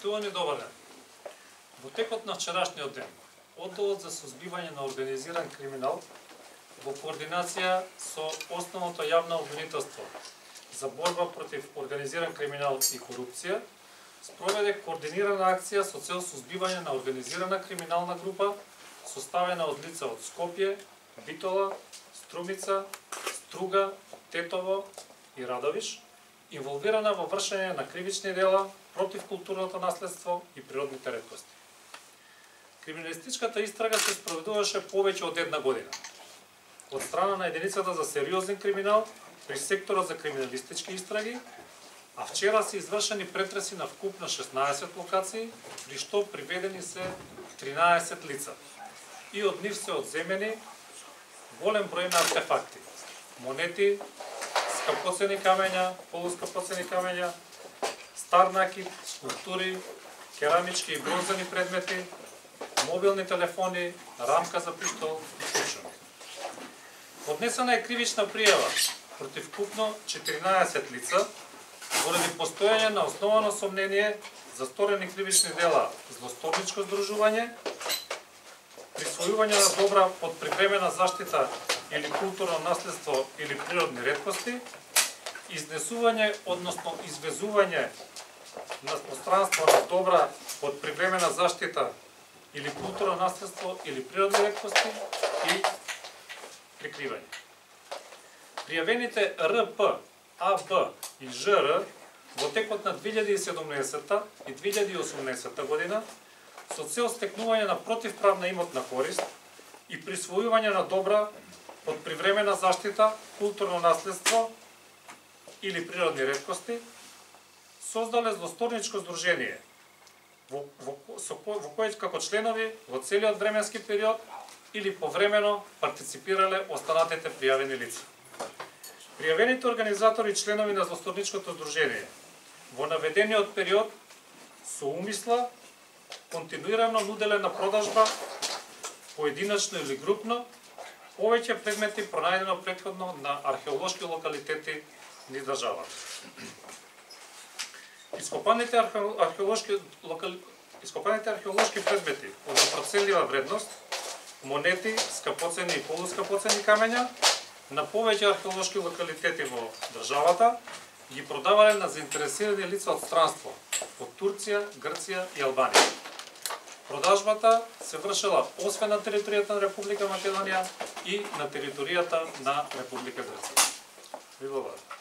Поштувани добар ден. Во текот на вчерашниот ден, Одделот за сузбивање на организиран криминал во координација со Основното јавно обвинителство за борба против организиран криминал и корупција спроведе координирана акција со цел сузбивање на организирана криминална група составена од лица од Скопје, Битола, Струмица, Струга, Тетово и Радовиш, инволвирана во вршење на кривични дела против културното наследство и природните реткости. Криминалистичката истрага се спроведуваше повеќе од една година од страна на единицата за сериозен криминал при секторот за криминалистички истраги, а вчера се извршени претреси на вкупно 16 локации, при што приведени се 13 лица. И од нив се одземени голем број на артефакти, монети, скапоцени камења, полускапоцени камења, стар накид, скулптури, керамички и бронзани предмети, мобилни телефони, рамка за пиштол и куршуми. Поднесена е кривична пријава против вкупно 14 лица поради постојање на основано сомнение за сторени кривични дела злосторничко здружување, присвојување на добра под привремена заштита или културно наследство или природни реткости, изнесување, односно извезување на пространство на добра под привремена заштита или културно наследство или природни реткости и прикривање. Пријавените РП, АБ и ЖР во текот на 2017 и 2018 година со цел стекнување на противправна имотна корист и присвојување на добра под привремена заштита, културно наследство или природни реткости, создале злосторничко здружение во кое како членови во целиот временски период или повремено партиципирале останатите пријавени лица. Пријавените организатори и членови на злосторничкото здружение во наведениот период со умисла континуирано нуделе на продажба, поединачно или групно, повеќе предмети пронајдено претходно на археолошки локалитети низ државата. Ископаните археолошки предмети од непроценлива вредност, монети, скапоцени и полускапоцени камења на повеќе археолошки локалитети во државата ги продавале на заинтересирани лица од странство, од Турција, Грција и Албанија. Продажбата се вршела освен на територијата на Република Македонија и на територијата на Република Грција. Ви благодарам.